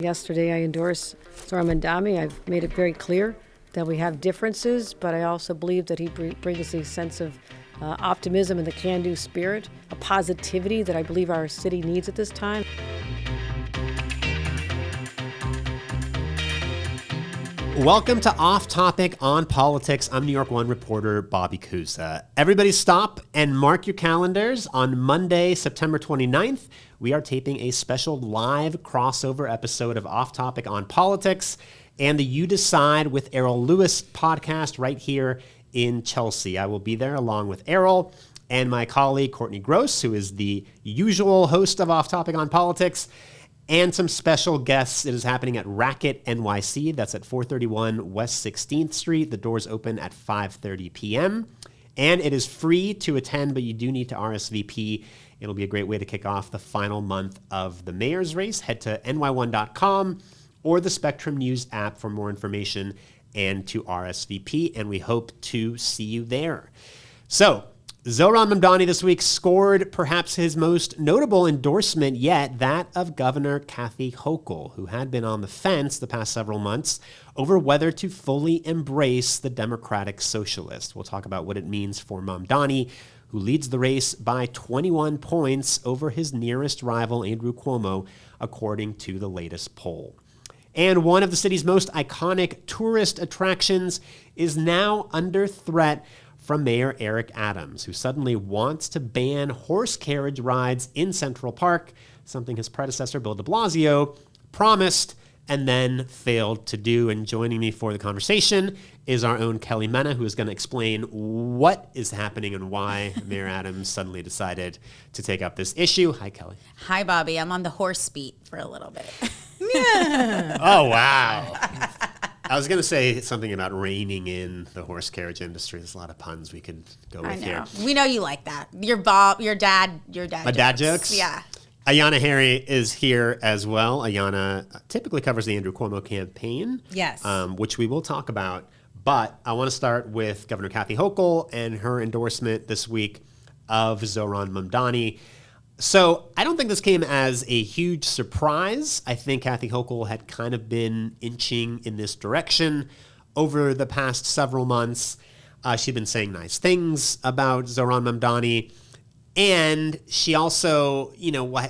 Yesterday, I endorsed Zohran Mamdani. I've made it very clear that we have differences, but I also believe that he brings a sense of optimism and the can-do spirit, a positivity that I believe our city needs at this time. Welcome to Off Topic on Politics. I'm New York One reporter Bobby Cuza. Everybody stop and mark your calendars. On Monday, September 29th, we are taping a special live crossover episode of Off Topic on Politics and the You Decide with Errol Lewis podcast right here in Chelsea. I will be there along with Errol and my colleague Courtney Gross, who is the usual host of Off Topic on Politics, and some special guests. It is happening at Racket NYC. That's at 431 West 16th Street. The doors open at 5:30 p.m. And it is free to attend, but you do need to RSVP. It'll be a great way to kick off the final month of the mayor's race. Head to NY1.com or the Spectrum News app for more information and to RSVP, and we hope to see you there. So, Zohran Mamdani this week scored perhaps his most notable endorsement yet, that of Governor Kathy Hochul, who had been on the fence the past several months over whether to fully embrace the Democratic Socialist. We'll talk about what it means for Mamdani, who leads the race by 21 points over his nearest rival, Andrew Cuomo, according to the latest poll. And one of the city's most iconic tourist attractions is now under threat from Mayor Eric Adams, who suddenly wants to ban horse carriage rides in Central Park, something his predecessor, Bill de Blasio, promised and then failed to do. And joining me for the conversation is our own Kelly Mena, who is going to explain what is happening and why Mayor Adams suddenly decided to take up this issue. Hi, Kelly. Hi, Bobby. I'm on the horse beat for a little bit. Yeah. Oh, wow. I was going to say something about reining in the horse carriage industry. There's a lot of puns we could go with here. We know you like that. Your dad. My dad jokes? Yeah. Ayana Harry is here as well. Ayana typically covers the Andrew Cuomo campaign. Yes. Which we will talk about. But I want to start with Governor Kathy Hochul and her endorsement this week of Zohran Mamdani. So I don't think this came as a huge surprise. I think Kathy Hochul had kind of been inching in this direction over the past several months. She'd been saying nice things about Zohran Mamdani. And she also,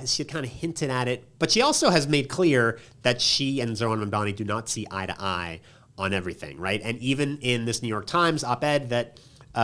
she kind of hinted at it. But she also has made clear that she and Zohran Mamdani do not see eye to eye on everything, right? And even in this New York Times op-ed that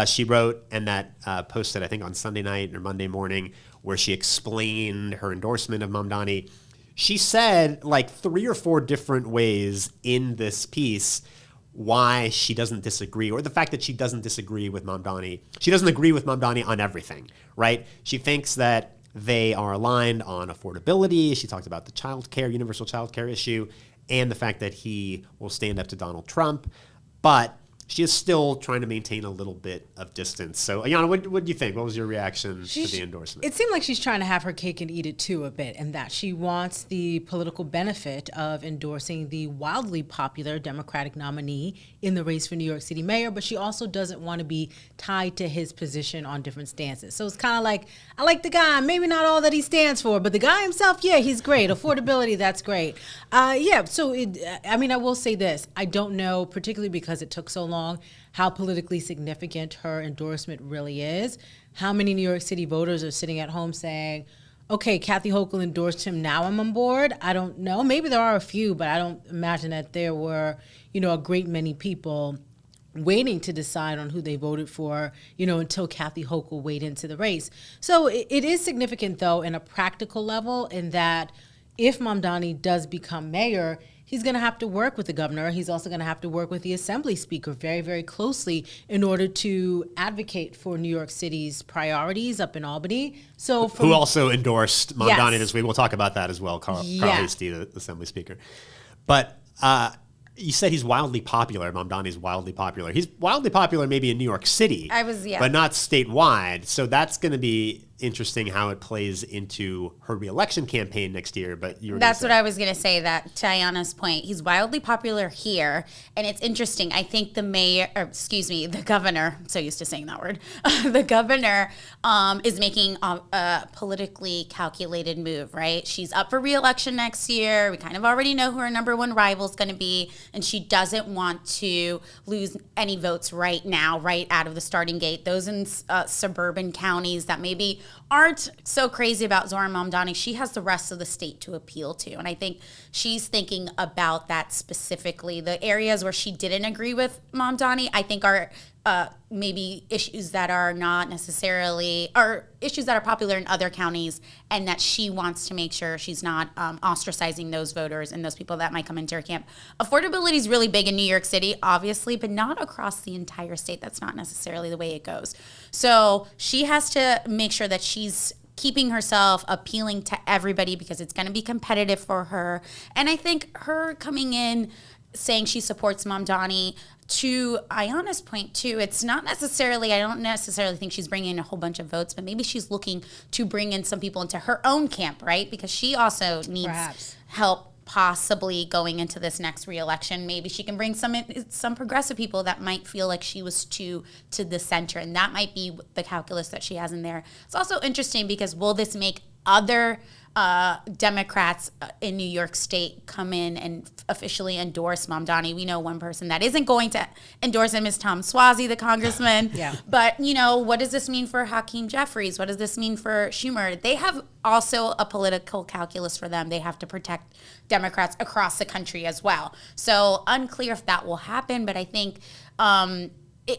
she wrote and that posted, I think, on Sunday night or Monday morning, where she explained her endorsement of Mamdani, she said like 3 or 4 different ways in this piece why she doesn't disagree, or the fact that she doesn't disagree with Mamdani. She doesn't agree with Mamdani on everything, right? She thinks that they are aligned on affordability. She talked about the childcare, universal childcare issue, and the fact that he will stand up to Donald Trump. But she is still trying to maintain a little bit of distance. So, Ayana, what do you think? What was your reaction to the endorsement? It seemed like she's trying to have her cake and eat it too a bit, and that she wants the political benefit of endorsing the wildly popular Democratic nominee in the race for New York City mayor, but she also doesn't want to be tied to his position on different stances. So it's kind of like, I like the guy, maybe not all that he stands for, but the guy himself, yeah, he's great. Affordability, that's great. I will say this. I don't know, particularly because it took so long, how politically significant her endorsement really is. How many New York City voters are sitting at home saying, okay, Kathy Hochul endorsed him, now I'm on board? I don't know. Maybe there are a few, but I don't imagine that there were, a great many people waiting to decide on who they voted for, until Kathy Hochul weighed into the race. So it is significant, though, in a practical level, in that if Mamdani does become mayor, he's going to have to work with the governor. He's also going to have to work with the Assembly Speaker very, very closely in order to advocate for New York City's priorities up in Albany. So, who also endorsed Mamdani Yes. this week. We'll talk about that as well, Carl Heastie, the Assembly Speaker. But you said he's wildly popular. Mamdani's wildly popular. He's wildly popular maybe in New York City, but not statewide. So that's going to be interesting how it plays into her reelection campaign next year. But that's what I was going to say. That to Ayana's point, he's wildly popular here, and it's interesting. I think the governor. I'm so used to saying that word. The governor is making a politically calculated move. Right? She's up for reelection next year. We kind of already know who her number one rival is going to be, and she doesn't want to lose any votes right now, right out of the starting gate. Those in suburban counties that maybe aren't so crazy about Zohran Mamdani, she has the rest of the state to appeal to. And I think she's thinking about that specifically. The areas where she didn't agree with Mamdani, I think are maybe issues that are not necessarily, or issues that are popular in other counties, and that she wants to make sure she's not ostracizing those voters and those people that might come into her camp. Affordability is really big in New York City, obviously, but not across the entire state. That's not necessarily the way it goes. So she has to make sure that she's keeping herself appealing to everybody, because it's going to be competitive for her. And I think her coming in saying she supports Mamdani, to Ayana's point too, it's not necessarily, I don't necessarily think she's bringing in a whole bunch of votes, but maybe she's looking to bring in some people into her own camp, right? Because she also needs help possibly going into this next reelection. Maybe she can bring some progressive people that might feel like she was too to the center, and that might be the calculus that she has in there. It's also interesting because will this make other Democrats in New York State come in and officially endorse Mamdani? We know one person that isn't going to endorse him is Tom Suozzi, the congressman. Yeah. But, what does this mean for Hakeem Jeffries? What does this mean for Schumer? They have also a political calculus for them. They have to protect Democrats across the country as well. So unclear if that will happen, but I think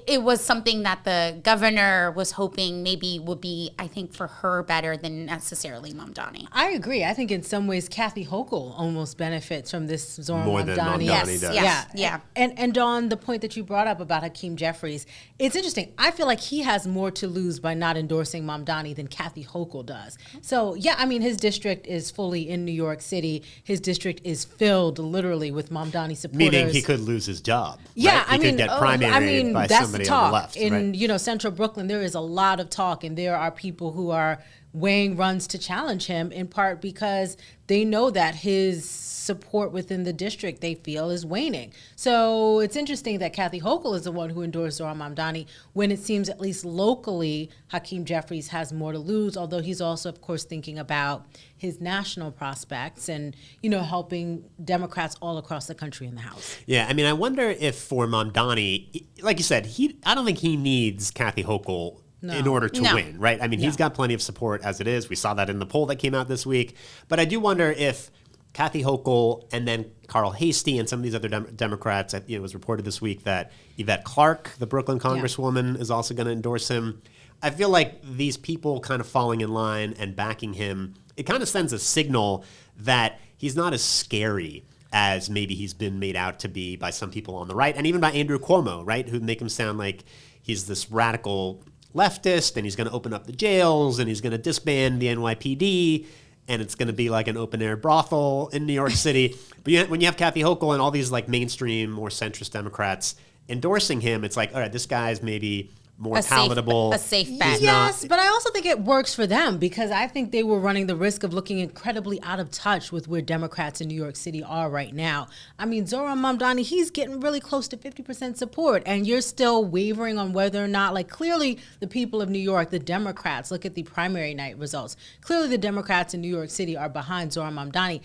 it was something that the governor was hoping maybe would be, I think, for her better than necessarily Mamdani. I agree. I think in some ways Kathy Hochul almost benefits from this Zohran More Mamdani. than Mamdani Yes, does. yeah. And on the point that you brought up about Hakeem Jeffries, it's interesting. I feel like he has more to lose by not endorsing Mamdani than Kathy Hochul does. So, his district is fully in New York City. His district is filled literally with Mamdani supporters. Meaning he could lose his job. Yeah, right? He could get primaried by that's somebody the talk. on the left. In right? Central Brooklyn, there is a lot of talk, and there are people who are weighing runs to challenge him, in part because they know that his support within the district they feel is waning. So it's interesting that Kathy Hochul is the one who endorsed Zohran Mamdani, when it seems at least locally Hakeem Jeffries has more to lose, although he's also, of course, thinking about his national prospects and, helping Democrats all across the country in the House. Yeah, I wonder if for Mamdani, like you said, I don't think he needs Kathy Hochul in order to win, right? He's got plenty of support as it is. We saw that in the poll that came out this week. But I do wonder if Kathy Hochul and then Carl Heastie and some of these other Democrats, it was reported this week that Yvette Clarke, the Brooklyn congresswoman, is also going to endorse him. I feel like these people kind of falling in line and backing him, it kind of sends a signal that he's not as scary as maybe he's been made out to be by some people on the right, and even by Andrew Cuomo, right, who make him sound like he's this radical leftist, and he's going to open up the jails, and he's going to disband the NYPD, and it's going to be like an open-air brothel in New York City. But when you have Kathy Hochul and all these like mainstream, more centrist Democrats endorsing him, it's like, all right, this guy's maybe more palatable. A safe bet. Yes, but I also think it works for them, because I think they were running the risk of looking incredibly out of touch with where Democrats in New York City are right now. Zohran Mamdani, he's getting really close to 50% support, and you're still wavering on whether or not, clearly the people of New York, the Democrats, look at the primary night results. Clearly the Democrats in New York City are behind Zohran Mamdani.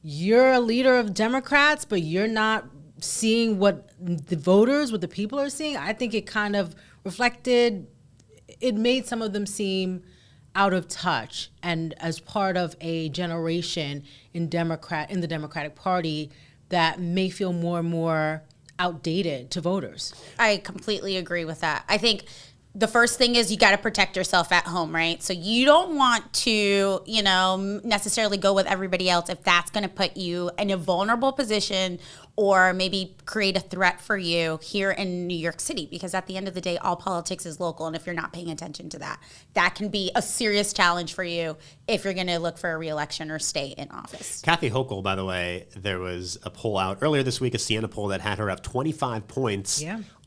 You're a leader of Democrats, but you're not seeing what the people are seeing. I think it kind of it made some of them seem out of touch and as part of a generation in the Democratic Party that may feel more and more outdated to voters. I completely agree with that. I think the first thing is you got to protect yourself at home, right? So you don't want to, necessarily go with everybody else if that's going to put you in a vulnerable position or maybe create a threat for you here in New York City, because at the end of the day, all politics is local. And if you're not paying attention to that, that can be a serious challenge for you if you're going to look for a reelection or stay in office. Kathy Hochul, by the way, there was a poll out earlier this week, a Siena poll that had her up 25 points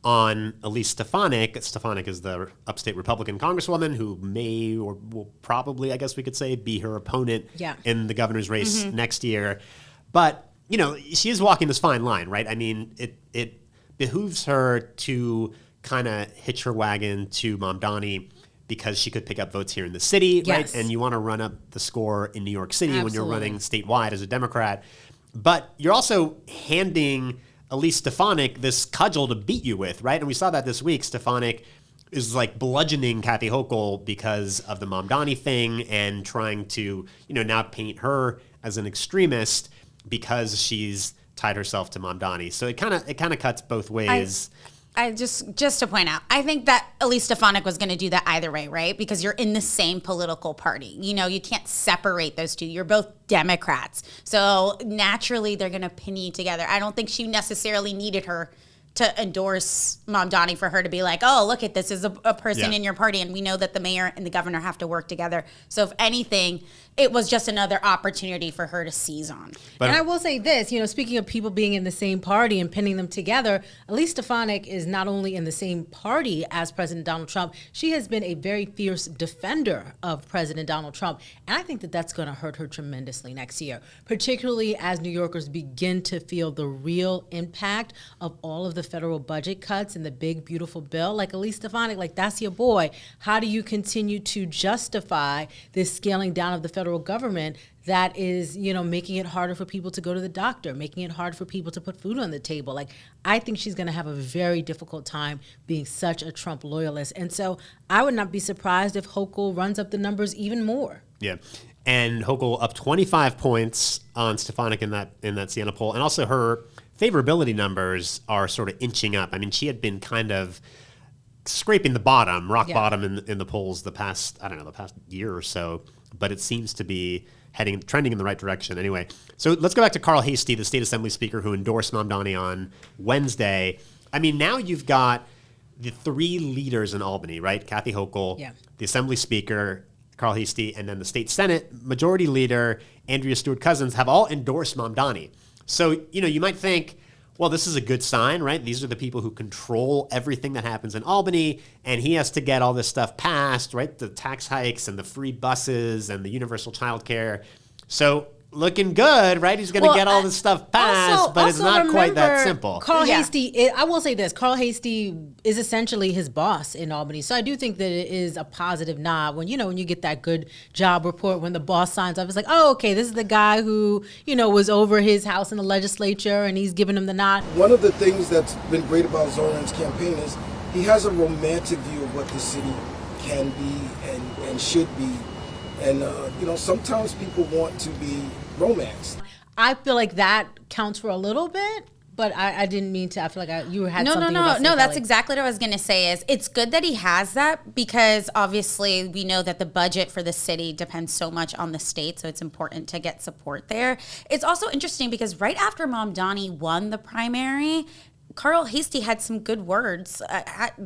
on Elise Stefanik. Stefanik is the upstate Republican congresswoman who may or will probably, I guess we could say, be her opponent in the governor's race next year. But, you know, she is walking this fine line, right? I mean, it behooves her to kind of hitch her wagon to Mamdani because she could pick up votes here in the city, right? And you want to run up the score in New York City when you're running statewide as a Democrat. But you're also handing Elise Stefanik this cudgel to beat you with, right? And we saw that this week. Stefanik is like bludgeoning Kathy Hochul because of the Mamdani thing and trying to, you know, now paint her as an extremist because she's tied herself to Mamdani. So it kind of cuts both ways. I just to point out, I think that Elise Stefanik was going to do that either way, right? Because you're in the same political party. You know, you can't separate those two. You're both Democrats. So naturally, they're going to pin you together. I don't think she necessarily needed her to endorse Mamdani for her to be like, oh, look at this is a person in your party. And we know that the mayor and the governor have to work together. So if anything, it was just another opportunity for her to seize on. And I will say this, you know, speaking of people being in the same party and pinning them together, Elise Stefanik is not only in the same party as President Donald Trump, she has been a very fierce defender of President Donald Trump. And I think that that's going to hurt her tremendously next year, particularly as New Yorkers begin to feel the real impact of all of the federal budget cuts and the big, beautiful bill. Like Elise Stefanik, like that's your boy. How do you continue to justify this scaling down of the federal government that is, you know, making it harder for people to go to the doctor, making it hard for people to put food on the table? Like, I think she's going to have a very difficult time being such a Trump loyalist. And so I would not be surprised if Hochul runs up the numbers even more. Yeah. And Hochul up 25 points on Stefanik in that Siena poll. And also her favorability numbers are sort of inching up. I mean, she had been kind of scraping the bottom, rock bottom in the polls the past year or so, but it seems to be trending in the right direction. Anyway, so let's go back to Carl Heastie, the state assembly speaker who endorsed Mamdani on Wednesday. I mean, now you've got the three leaders in Albany, right? Kathy Hochul, the assembly speaker, Carl Heastie, and then the state Senate majority leader, Andrea Stewart-Cousins, have all endorsed Mamdani. So, you know, you might think, well, this is a good sign, right? These are the people who control everything that happens in Albany, and he has to get all this stuff passed, right? The tax hikes and the free buses and the universal child care. So looking good, right? He's going to get all this stuff passed, but it's not quite that simple. Carl Heastie, I will say this, Carl Heastie is essentially his boss in Albany. So I do think that it is a positive nod when you get that good job report, when the boss signs off, it's like, oh, okay, this is the guy who, you know, was over his house in the legislature and he's giving him the nod. One of the things that's been great about Zohran's campaign is he has a romantic view of what the city can be and should be. And, you know, sometimes people want to be romanced. I feel like that counts for a little bit, but I didn't mean to. I feel like you had something about to say, No, that's Kelly. exactly what I was going to say is it's good that he has that because obviously we know that the budget for the city depends so much on the state, so it's important to get support there. It's also interesting because right after Mamdani won the primary, Carl Heastie had some good words,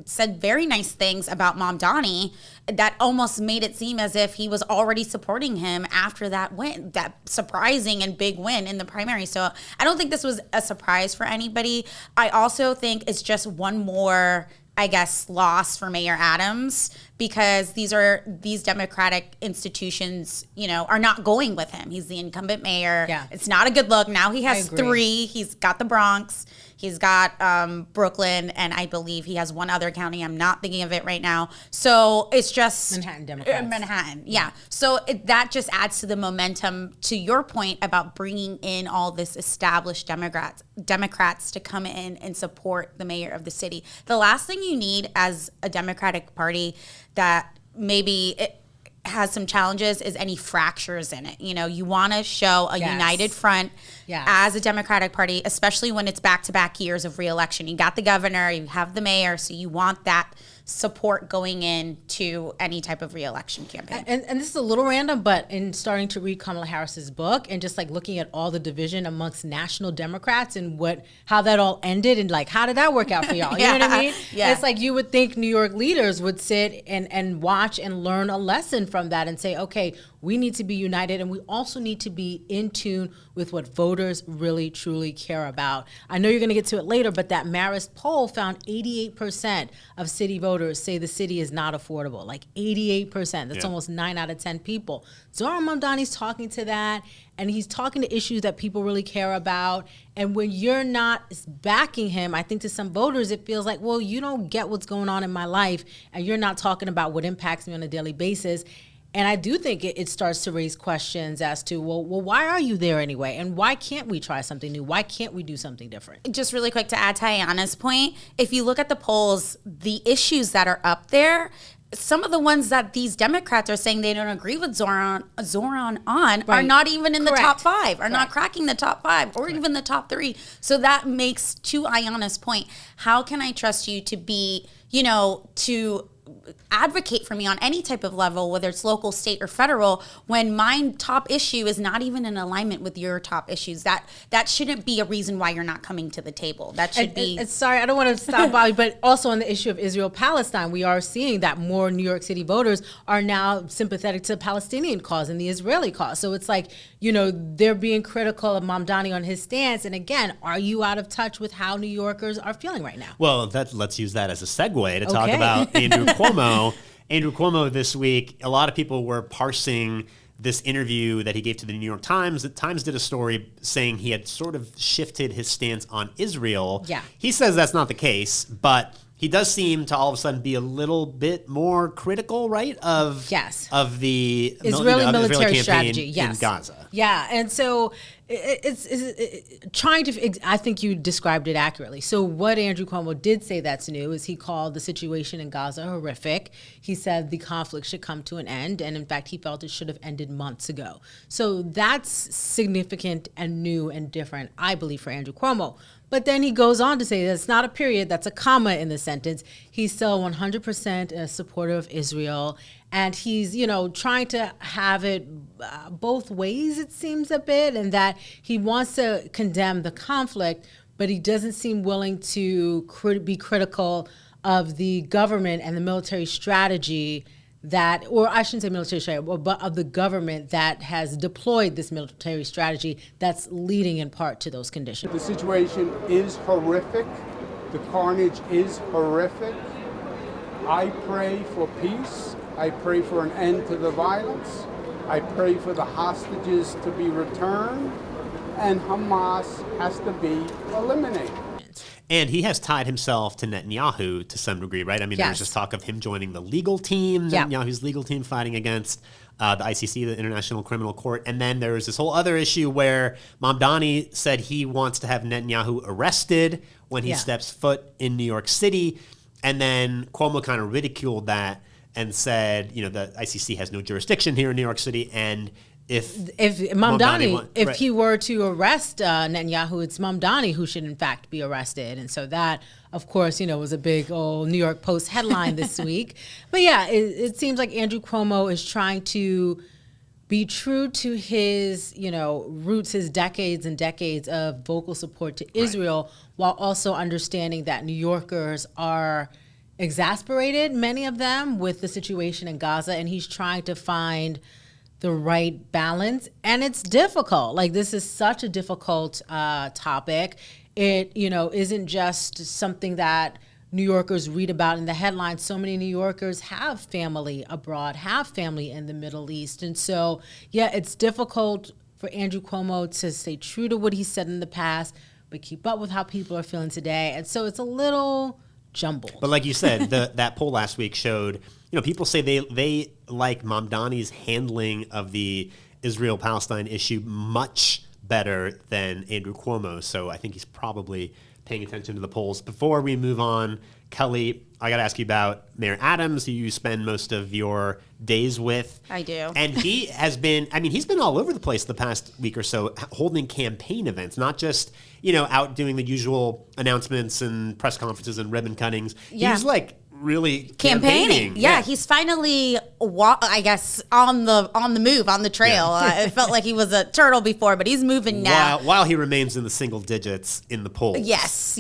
said very nice things about Mamdani that almost made it seem as if he was already supporting him after that win, that surprising and big win in the primary. So I don't think this was a surprise for anybody. I also think it's just one more, I guess, loss for Mayor Adams because these Democratic institutions, you know, are not going with him. He's the incumbent mayor. Yeah. It's not a good look. Now he has three. He's got the Bronx. He's got Brooklyn, and I believe he has one other county. I'm not thinking of it right now. So it's just Manhattan Democrats. Manhattan, yeah. So that just adds to the momentum. To your point about bringing in all this established Democrats to come in and support the mayor of the city. The last thing you need as a Democratic Party that maybe it has some challenges is any fractures in it. You know, you want to show a united front as a Democratic Party, especially when it's back-to-back years of re-election. You got the governor, you have the mayor, so you want that support going into any type of re-election campaign. And this is a little random, but in starting to read Kamala Harris's book and just like looking at all the division amongst national Democrats and how that all ended and like how did that work out for y'all? You know what I mean? Yeah. It's like you would think New York leaders would sit and watch and learn a lesson from that and say, okay, We need to be united, and we also need to be in tune with what voters really, truly care about. I know you're going to get to it later, but that Marist poll found 88% of city voters say the city is not affordable. Like 88%. That's almost 9 out of 10 people. Zohran Mamdani's talking to that, and he's talking to issues that people really care about. And when you're not backing him, I think to some voters it feels like, well, you don't get what's going on in my life, and you're not talking about what impacts me on a daily basis. And I do think it starts to raise questions as to, well, why are you there anyway? And why can't we try something new? Why can't we do something different? Just really quick to add to Ayana's point, if you look at the polls, the issues that are up there, some of the ones that these Democrats are saying they don't agree with Zohran on are not even in the top 5, are not cracking the top 5 or even the top 3. So that makes, to Ayana's point, how can I trust you to be, to advocate for me on any type of level, whether it's local, state, or federal, when my top issue is not even in alignment with your top issues? That shouldn't be a reason why you're not coming to the table. That should be. Sorry, I don't want to stop Bobby, but also on the issue of Israel-Palestine, we are seeing that more New York City voters are now sympathetic to the Palestinian cause and the Israeli cause. So it's like, they're being critical of Mamdani on his stance. And again, are you out of touch with how New Yorkers are feeling right now? Well, let's use that as a segue to talk about Andrew Cuomo. Andrew Cuomo this week, a lot of people were parsing this interview that he gave to the New York Times. The Times did a story saying he had sort of shifted his stance on Israel. Yeah. He says that's not the case, but he does seem to all of a sudden be a little bit more critical, right, of the Israeli military Israeli strategy in Gaza. Yeah, and so it's trying to, I think you described it accurately. So what Andrew Cuomo did say that's new is he called the situation in Gaza horrific. He said the conflict should come to an end, and in fact, he felt it should have ended months ago. So that's significant and new and different, I believe, for Andrew Cuomo. But then he goes on to say that's not a period, that's a comma in the sentence. He's still 100% a supporter of Israel. And he's, trying to have it both ways, it seems a bit, and that he wants to condemn the conflict, but he doesn't seem willing to be critical of the government and the military strategy that, or I shouldn't say military strategy, but of the government that has deployed this military strategy that's leading in part to those conditions. The situation is horrific. The carnage is horrific. I pray for peace. I pray for an end to the violence. I pray for the hostages to be returned, and Hamas has to be eliminated. And he has tied himself to Netanyahu to some degree, right? I mean, there's this talk of him joining the legal team, Netanyahu's legal team fighting against the ICC, the International Criminal Court. And then there was this whole other issue where Mamdani said he wants to have Netanyahu arrested when he steps foot in New York City. And then Cuomo kind of ridiculed that and said, the ICC has no jurisdiction here in New York City. And if Mamdani, he were to arrest Netanyahu, it's Mamdani who should in fact be arrested. And so that, of course, was a big old New York Post headline this week. But yeah, it seems like Andrew Cuomo is trying to be true to his, roots, his decades and decades of vocal support to Israel, while also understanding that New Yorkers are exasperated, many of them, with the situation in Gaza. And he's trying to find the right balance, and it's difficult. Like, this is such a difficult topic. It, isn't just something that New Yorkers read about in the headlines. So many New Yorkers have family abroad, have family in the Middle East. And so, it's difficult for Andrew Cuomo to stay true to what he said in the past, but keep up with how people are feeling today. And so it's a little jumbled. But like you said, that poll last week showed, people say they like Mamdani's handling of the Israel-Palestine issue much better than Andrew Cuomo. So I think he's probably paying attention to the polls. Before we move on, Kelly, I got to ask you about Mayor Adams, who you spend most of your days with. I do. And he has been, he's been all over the place the past week or so, holding campaign events, not just, out doing the usual announcements and press conferences and ribbon cuttings. Yeah. He was really campaigning. Yeah, he's finally, I guess, on the move, on the trail. It felt like he was a turtle before, but he's moving now. While he remains in the single digits in the polls. Yes.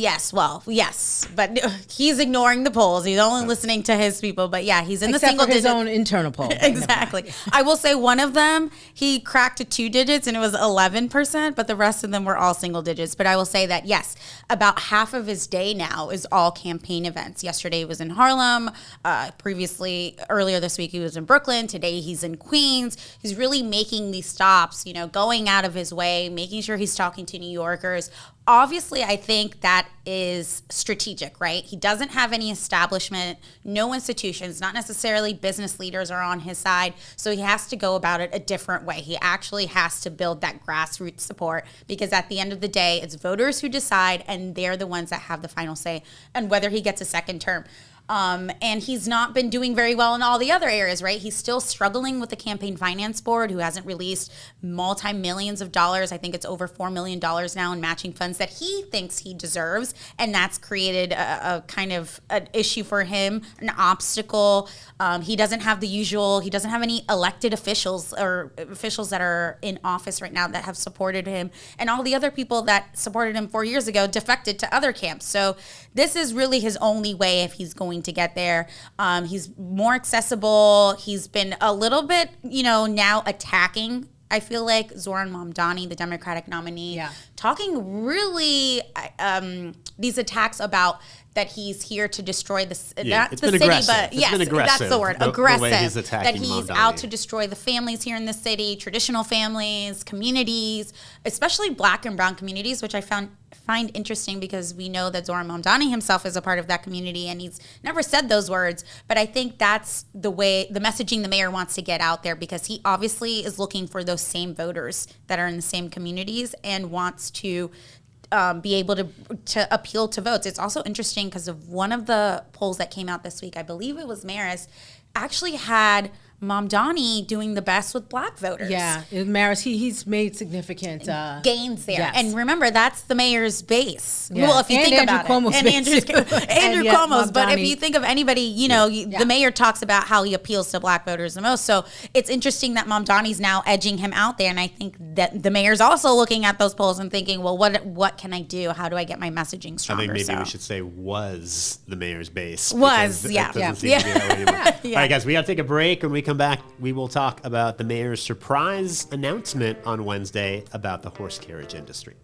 But he's ignoring the polls. He's only listening to his people. But yeah, he's in the single digits. Except for his own internal poll. Exactly. I will say one of them, he cracked to 2 digits and it was 11%, but the rest of them were all single digits. But I will say that, yes, about half of his day now is all campaign events. Yesterday he was in Harlem. Earlier this week he was in Brooklyn. Today he's in Queens. He's really making these stops, going out of his way, making sure he's talking to New Yorkers. Obviously, I think that is strategic, right? He doesn't have any establishment, no institutions, not necessarily business leaders are on his side. So he has to go about it a different way. He actually has to build that grassroots support because at the end of the day, it's voters who decide and they're the ones that have the final say on whether he gets a second term. And he's not been doing very well in all the other areas, right? He's still struggling with the campaign finance board, who hasn't released multi-millions of dollars. I think it's over $4 million now in matching funds that he thinks he deserves. And that's created a kind of an issue for him, an obstacle. He doesn't have he doesn't have any elected officials or officials that are in office right now that have supported him. And all the other people that supported him 4 years ago defected to other camps. So this is really his only way if he's going to get there. He's more accessible. He's been a little bit, now attacking, I feel like, Zohran Mamdani, the Democratic nominee, talking really these attacks about that he's here to destroy the city, but yes, that's the word, aggressive. That he's Mamdani out to destroy the families here in the city, traditional families, communities, especially Black and brown communities, which I find interesting because we know that Zohran Mamdani himself is a part of that community and he's never said those words. But I think that's the messaging the mayor wants to get out there because he obviously is looking for those same voters that are in the same communities and wants to be able to appeal to votes. It's also interesting because of one of the polls that came out this week, I believe it was Marist, actually had Mamdani doing the best with Black voters. Yeah, Marist, he's made significant gains there. Yes. And remember, that's the mayor's base. Yeah. Well, if you and think Andrew about Cuomo's it. Base Andrew Cuomo's. But if you think of anybody, the mayor talks about how he appeals to Black voters the most. So it's interesting that Mamdani's now edging him out there. And I think that the mayor's also looking at those polls and thinking, well, what can I do? How do I get my messaging stronger? I think maybe we should say was the mayor's base. Was, yeah. It doesn't seem to be that way anymore. All right, guys, we got to take a break. When we come back, we will talk about the mayor's surprise announcement on Wednesday about the horse carriage industry.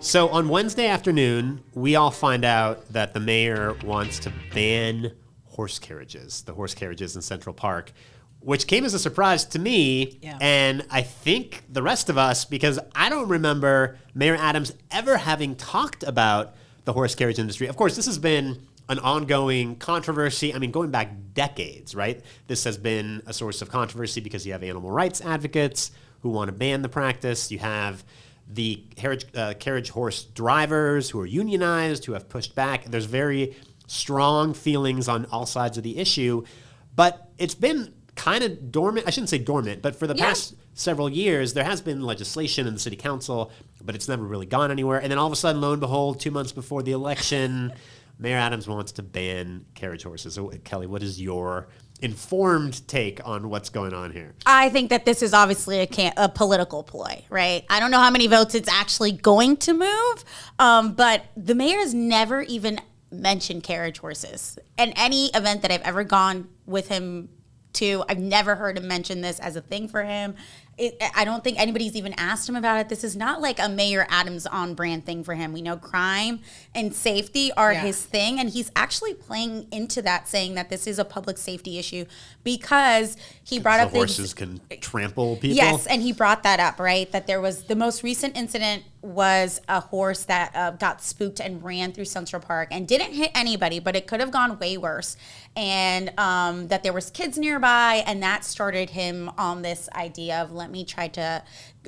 So on Wednesday afternoon, we all find out that the mayor wants to ban horse carriages, the horse carriages in Central Park, which came as a surprise to me and I think the rest of us, because I don't remember Mayor Adams ever having talked about the horse carriage industry. Of course, this has been an ongoing controversy. I mean, going back decades, right? This has been a source of controversy because you have animal rights advocates who want to ban the practice. You have the carriage horse drivers who are unionized, who have pushed back. There's very strong feelings on all sides of the issue, but it's been kind of dormant. I shouldn't say dormant, but for the past several years, there has been legislation in the city council, but it's never really gone anywhere. And then all of a sudden, lo and behold, 2 months before the election, Mayor Adams wants to ban carriage horses. So, Kelly, what is your informed take on what's going on here? I think that this is obviously a political ploy, right? I don't know how many votes it's actually going to move, but the mayor has never even mentioned carriage horses. And any event that I've ever gone with him to, I've never heard him mention this as a thing for him. I don't think anybody's even asked him about it. This is not like a Mayor Adams on-brand thing for him. We know crime and safety are his thing, and he's actually playing into that, saying that this is a public safety issue because he brought up horses can trample people. Yes, and he brought that up, right? That there was the most recent incident was a horse that got spooked and ran through Central Park and didn't hit anybody, but it could have gone way worse. And that there was kids nearby, and that started him on this idea of let me try to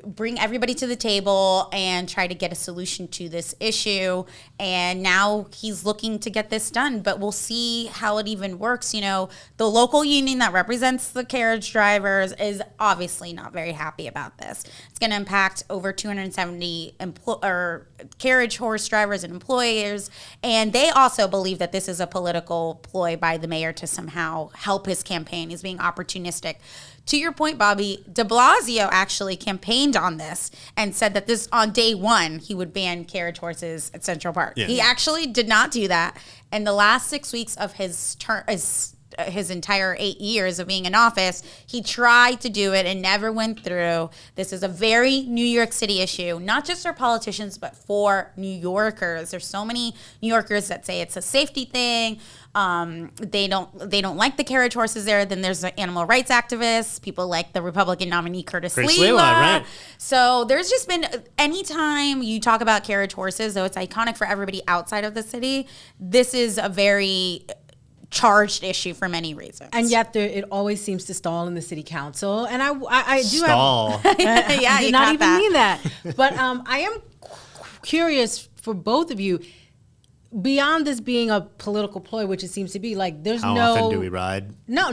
bring everybody to the table and try to get a solution to this issue. And now he's looking to get this done, but we'll see how it even works. You know, the local union that represents the carriage drivers is obviously not very happy about this. It's going to impact over 270 carriage horse drivers and employers. And they also believe that this is a political ploy by the mayor to somehow help his campaign. He's being opportunistic. To your point, Bobby, de Blasio actually campaigned on this and said that this on day one, he would ban carriage horses at Central Park. Yeah. He actually did not do that. And the last 6 weeks of his term, his entire 8 years of being in office, he tried to do it and never went through. This is a very New York City issue, not just for politicians, but for New Yorkers. There's so many New Yorkers that say it's a safety thing. They don't like the carriage horses there. Then there's the animal rights activists, people like the Republican nominee Curtis Sliwa. Right. So there's just been, anytime you talk about carriage horses, though it's iconic for everybody outside of the city, this is a very charged issue for many reasons. And yet it always seems to stall in the city council. And I do stall. Yeah, I did not even mean that. But I am curious for both of you, beyond this being a political ploy, which it seems to be, like, there's How often do we ride? No.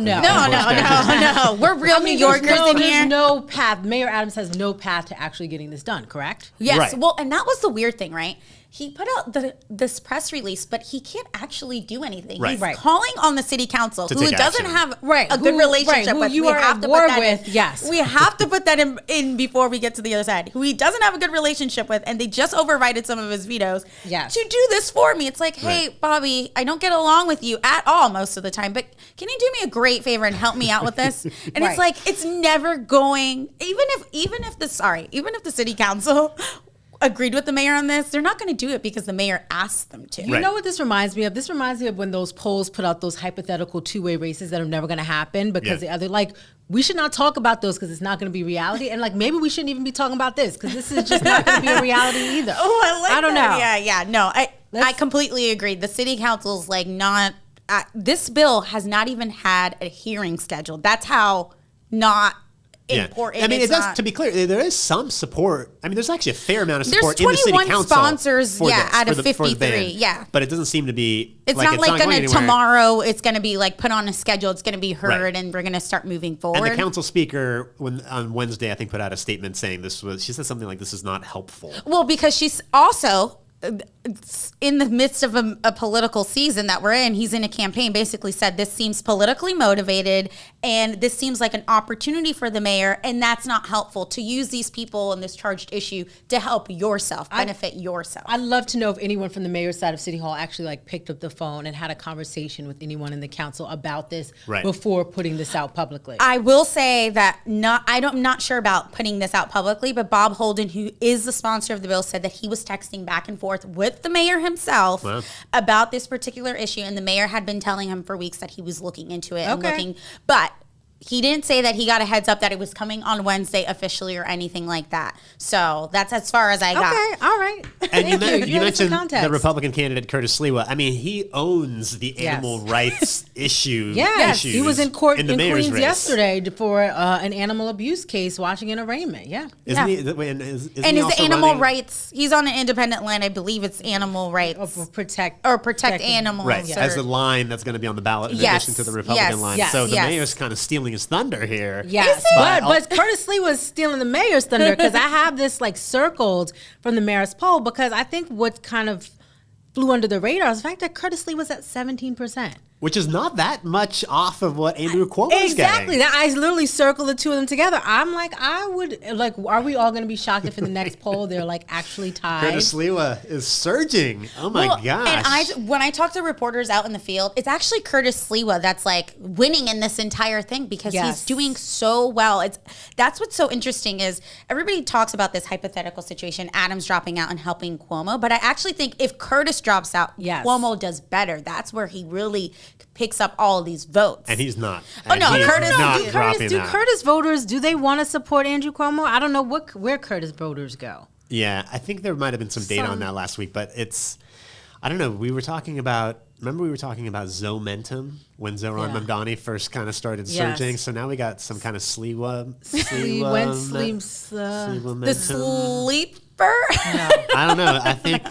We're real New Yorkers in here. There's no path. Mayor Adams has no path to actually getting this done, correct? Yes. Right. Well, and that was the weird thing, right? He put out this press release, but he can't actually do anything. Right. He's calling on the city council, who doesn't action. have a good relationship with. You are at war with. Yes. We have to put that in before we get to the other side. Who he doesn't have a good relationship with, and they just overrided some of his vetoes to do this for me. It's like, hey, Bobby, I don't get along with you at all most of the time, but can you do me a great favor and help me out with this? And it's like, it's never going, even if the city council agreed with the mayor on this, they're not going to do it because the mayor asked them to. You know what this reminds me of? This reminds me of when those polls put out those hypothetical two-way races that are never going to happen because the other, like, we should not talk about those because it's not going to be reality. And, like, maybe we shouldn't even be talking about this because this is just not going to be a reality either. I don't know. Yeah. No, I completely agree. The city council's like not, this bill has not even had a hearing scheduled. That's how not important. I mean, it does, to be clear, there is some support. I mean, there's actually a fair amount of support in the city council. There's 21 sponsors, out of 53. But it doesn't seem to be. It's not like tomorrow it's going to be like put on a schedule. It's going to be heard, and we're going to start moving forward. And the council speaker, on Wednesday, I think, put out a statement saying she said something like, "This is not helpful." Well, because she's also, in the midst of a political season that we're in, he's in a campaign, basically said this seems politically motivated and this seems like an opportunity for the mayor, and that's not helpful to use these people in this charged issue to help yourself, benefit yourself. I'd love to know if anyone from the mayor's side of City Hall actually, like, picked up the phone and had a conversation with anyone in the council about this before putting this out publicly. I will say that I'm not sure about putting this out publicly, but Bob Holden, who is the sponsor of the bill, said that he was texting back and forth with the mayor himself about this particular issue, and the mayor had been telling him for weeks that he was looking into it but he didn't say that he got a heads up that it was coming on Wednesday officially or anything like that. So that's as far as I got. Okay, all right. And you mentioned the Republican candidate, Curtis Sliwa. I mean, he owns the animal rights issues. Yes, he was in court in Queens race yesterday for an animal abuse case, watching an arraignment. Isn't he? And is the animal rights? He's on an independent line. I believe it's animal rights. Protect animals. Right, as the line that's going to be on the ballot in addition to the Republican line. So the mayor's kind of stealing his thunder here. Yes, but Curtis Lee was stealing the mayor's thunder because I have this, like, circled from the mayor's poll, because I think what kind of flew under the radar is the fact that Curtis Lee was at 17%. Which is not that much off of what Andrew Cuomo is Exactly. getting. I literally circled the two of them together. I'm like, are we all going to be shocked if in the next poll they're, like, actually tied? Curtis Sliwa is surging. Oh my gosh. And when I talk to reporters out in the field, it's actually Curtis Sliwa that's, like, winning in this entire thing because he's doing so well. That's what's so interesting is everybody talks about this hypothetical situation, Adams dropping out and helping Cuomo, but I actually think if Curtis drops out, Cuomo does better. That's where he really picks up all of these votes. And he's not. Oh, no, Curtis. Do Curtis voters, do they want to support Andrew Cuomo? I don't know where Curtis voters go. Yeah, I think there might have been some data on that last week, but I don't know. Remember we were talking about Zomentum when Zohran Yeah. Mamdani first kind of started Yes. surging. So now we got some kind of The sleeper. I don't know. I think,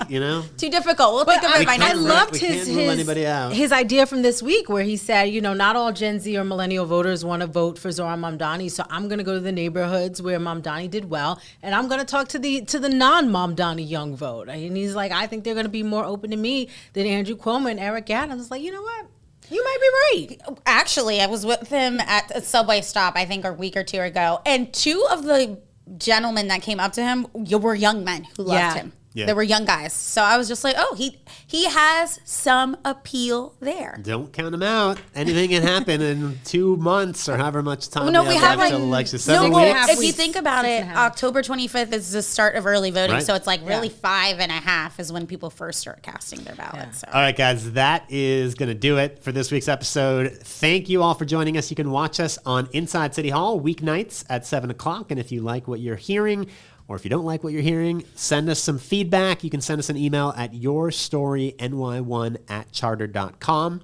Too difficult. We'll think of it by I next week. loved we can't rule anybody out. his idea from this week where he said, not all Gen Z or millennial voters want to vote for Zohran Mamdani, so I'm going to go to the neighborhoods where Mamdani did well, and I'm going to talk to the non-Mamdani young vote. And he's like, I think they're going to be more open to me than Andrew Cuomo and Eric Adams. Like, you know what? You might be right. Actually, I was with him at a subway stop, I think a week or two ago, and two of the gentlemen that came up to him were young men who loved him. Yeah. They were young guys. So I was just like, oh, he has some appeal there. Don't count them out. Anything can happen in 2 months or however much time No, we have left like till election. no, 7 well, weeks. if you think about it, October 25th is the start of early voting, Right. so it's like really 5.5 is when people first start casting their ballots. So. All right, guys, that is going to do it for this week's episode. Thank you all for joining us. You can watch us on Inside City Hall weeknights at 7 o'clock. And if you like what you're hearing, or if you don't like what you're hearing, send us some feedback. You can send us an email at yourstoryny1@charter.com.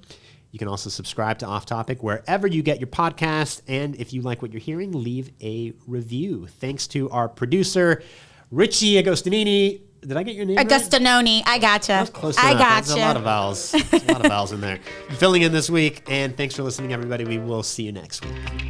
You can also subscribe to Off Topic wherever you get your podcast. And if you like what you're hearing, leave a review. Thanks to our producer, Richie Agostinini. Did I get your name right? Agostinoni, I gotcha. Close I enough. There's gotcha. a lot of vowels. There's a lot of vowels in there. Filling in this week. And thanks for listening, everybody. We will see you next week.